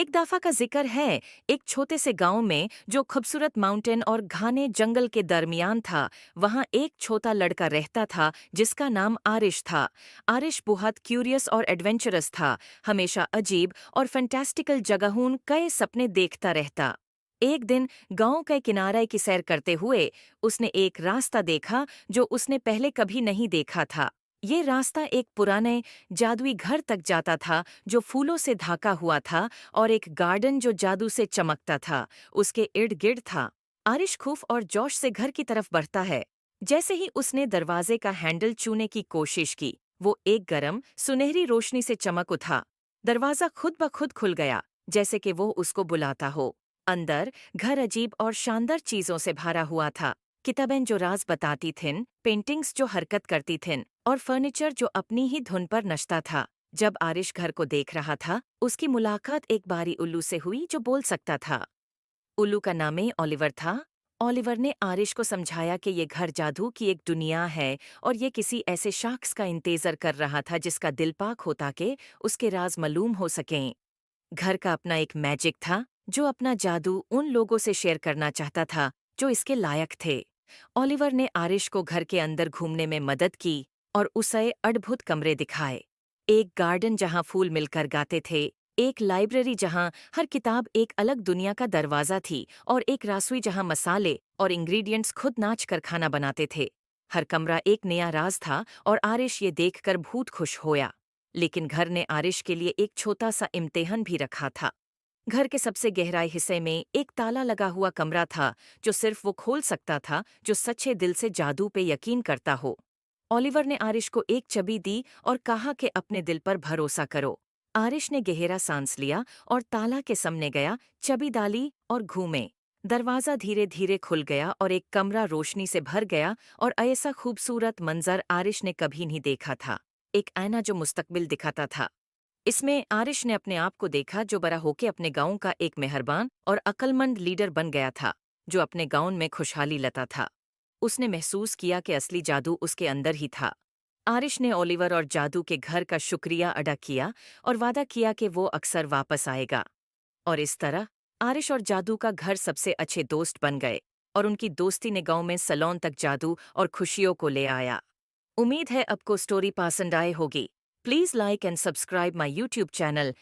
एक दफा का जिक्र है, एक छोटे से गांव में जो खूबसूरत माउंटेन और घने जंगल के दरमियान था। वहां एक छोटा लड़का रहता था जिसका नाम आरिश था। आरिश बहुत क्यूरियस और एडवेंचरस था, हमेशा अजीब और फैंटास्टिकल जगहों कई सपने देखता रहता। एक दिन गांव के किनारे की सैर करते हुए उसने एक रास्ता देखा जो उसने पहले कभी नहीं देखा था। ये रास्ता एक पुराने जादुई घर तक जाता था जो फूलों से ढका हुआ था, और एक गार्डन जो जादू से चमकता था उसके इर्द गिर्द था। आरिश खूफ और जोश से घर की तरफ बढ़ता है। जैसे ही उसने दरवाजे का हैंडल छूने की कोशिश की, वो एक गरम सुनहरी रोशनी से चमक उठा। दरवाजा खुद ब खुद खुल गया, जैसे कि वो उसको बुलाता हो। अंदर घर अजीब और शानदार चीजों से भरा हुआ था। किताबें जो राज बताती थीं, पेंटिंग्स जो हरकत करती थीं, और फर्नीचर जो अपनी ही धुन पर नचता था। जब आरिश घर को देख रहा था, उसकी मुलाकात एक बारी उल्लू से हुई जो बोल सकता था। उल्लू का नाम ही ओलिवर था। ओलिवर ने आरिश को समझाया कि ये घर जादू की एक दुनिया है, और ये किसी ऐसे शख्स का इंतजार कर रहा था जिसका दिल पाक होता कि उसके राज मालूम हो सकें। घर का अपना एक मैजिक था जो अपना जादू उन लोगों से शेयर करना चाहता था जो इसके लायक थे। ओलिवर ने आरिश को घर के अंदर घूमने में मदद की और उसे अद्भुत कमरे दिखाए। एक गार्डन जहां फूल मिलकर गाते थे, एक लाइब्रेरी जहां हर किताब एक अलग दुनिया का दरवाजा थी, और एक रसोई जहां मसाले और इंग्रेडिएंट्स खुद नाच कर खाना बनाते थे। हर कमरा एक नया राज था और आरिश ये देखकर बहुत खुश होया। लेकिन घर ने आरिश के लिए एक छोटा सा इम्तिहान भी रखा था। घर के सबसे गहराई हिस्से में एक ताला लगा हुआ कमरा था जो सिर्फ वो खोल सकता था जो सच्चे दिल से जादू पे यकीन करता हो। ओलिवर ने आरिश को एक चाबी दी और कहा कि अपने दिल पर भरोसा करो। आरिश ने गहरा सांस लिया और ताला के सामने गया, चाबी डाली और घूमे। दरवाजा धीरे धीरे खुल गया और एक कमरा रोशनी से भर गया, और ऐसा खूबसूरत मंजर आरिश ने कभी नहीं देखा था। एक आईना जो मुस्तकबिल दिखाता था। इसमें आरिश ने अपने आप को देखा जो बड़ा होके अपने गांव का एक मेहरबान और अक्लमंद लीडर बन गया था, जो अपने गांव में खुशहाली लाता था। उसने महसूस किया कि असली जादू उसके अंदर ही था। आरिश ने ओलिवर और जादू के घर का शुक्रिया अदा किया और वादा किया कि वो अक्सर वापस आएगा। और इस तरह आरिश और जादू का घर सबसे अच्छे दोस्त बन गए, और उनकी दोस्ती ने गांव में सलोन तक जादू और खुशियों को ले आया। उम्मीद है आपको स्टोरी पसंद आए होगी। Please like and subscribe my YouTube channel.